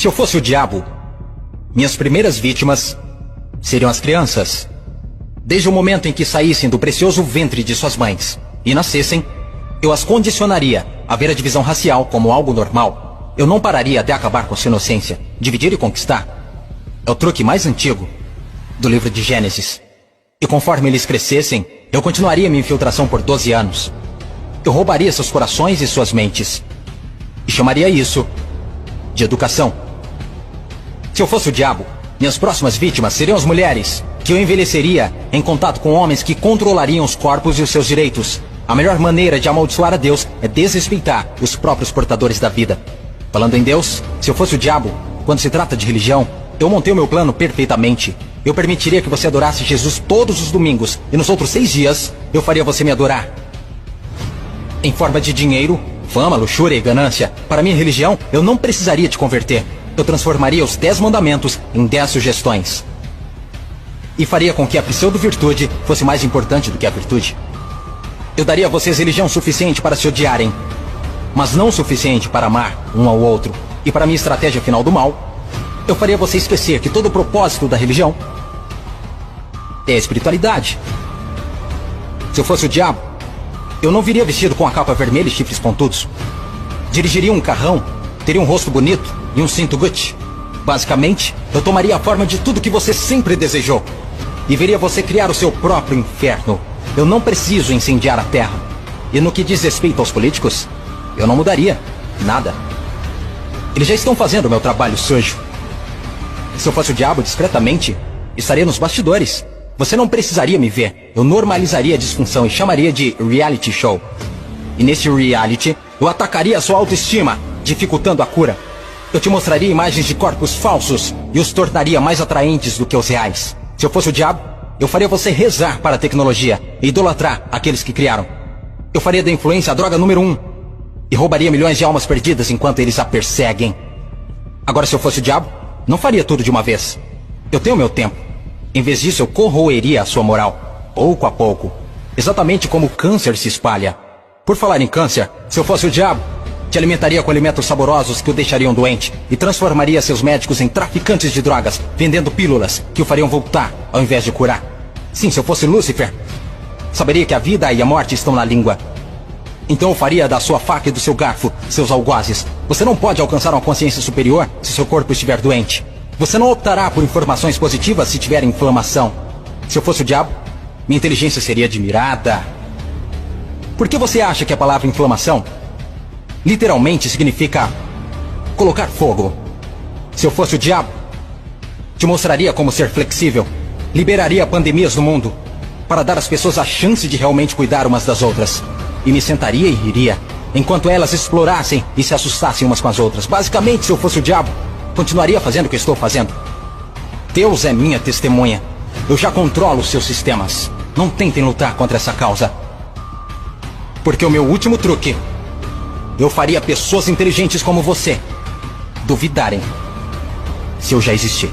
Se eu fosse o diabo, minhas primeiras vítimas seriam as crianças. Desde o momento em que saíssem do precioso ventre de suas mães e nascessem, eu as condicionaria a ver a divisão racial como algo normal. Eu não pararia até acabar com sua inocência. Dividir e conquistar é o truque mais antigo do livro de Gênesis. E conforme eles crescessem, eu continuaria minha infiltração por 12 anos. Eu roubaria seus corações e suas mentes e chamaria isso de educação. Se eu fosse o diabo, minhas próximas vítimas seriam as mulheres, que eu envelheceria em contato com homens que controlariam os corpos e os seus direitos. A melhor maneira de amaldiçoar a Deus é desrespeitar os próprios portadores da vida. Falando em Deus, se eu fosse o diabo, quando se trata de religião, eu montei o meu plano perfeitamente. Eu permitiria que você adorasse Jesus todos os domingos, e nos outros 6 dias, eu faria você me adorar. Em forma de dinheiro, fama, luxúria e ganância. Para minha religião, eu não precisaria te converter. Eu transformaria os 10 mandamentos em 10 sugestões. E faria com que a pseudo-virtude fosse mais importante do que a virtude. Eu daria a vocês religião suficiente para se odiarem, mas não o suficiente para amar um ao outro. E para minha estratégia final do mal, eu faria você esquecer que todo o propósito da religião é a espiritualidade. Se eu fosse o diabo, eu não viria vestido com a capa vermelha e chifres pontudos. Dirigiria um carrão, teria um rosto bonito e um cinto Gucci. Basicamente, eu tomaria a forma de tudo que você sempre desejou e veria você criar o seu próprio inferno. Eu não preciso incendiar a terra. E no que diz respeito aos políticos, eu não mudaria nada. Eles já estão fazendo o meu trabalho sujo. Se eu fosse o diabo, discretamente, estaria nos bastidores. Você não precisaria me ver. Eu normalizaria a disfunção e chamaria de reality show. E nesse reality, eu atacaria a sua autoestima, dificultando a cura. Eu te mostraria imagens de corpos falsos e os tornaria mais atraentes do que os reais. Se eu fosse o diabo, eu faria você rezar para a tecnologia e idolatrar aqueles que criaram. Eu faria da influência a droga número 1 e roubaria milhões de almas perdidas enquanto eles a perseguem. Agora, se eu fosse o diabo, não faria tudo de uma vez. Eu tenho meu tempo. Em vez disso, eu corroeria a sua moral, pouco a pouco. Exatamente como o câncer se espalha. Por falar em câncer, se eu fosse o diabo, te alimentaria com alimentos saborosos que o deixariam doente e transformaria seus médicos em traficantes de drogas, vendendo pílulas que o fariam voltar ao invés de curar. Sim, se eu fosse Lúcifer, saberia que a vida e a morte estão na língua. Então eu faria da sua faca e do seu garfo seus algozes. Você não pode alcançar uma consciência superior se seu corpo estiver doente. Você não optará por informações positivas se tiver inflamação. Se eu fosse o diabo, minha inteligência seria admirada. Por que você acha que a palavra inflamação literalmente significa colocar fogo? Se eu fosse o diabo, te mostraria como ser flexível. Liberaria pandemias no mundo para dar às pessoas a chance de realmente cuidar umas das outras. E me sentaria e riria enquanto elas explorassem e se assustassem umas com as outras. Basicamente, se eu fosse o diabo, continuaria fazendo o que estou fazendo. Deus é minha testemunha. Eu já controlo os seus sistemas. Não tentem lutar contra essa causa. Porque o meu último truque, eu faria pessoas inteligentes como você duvidarem se eu já existir.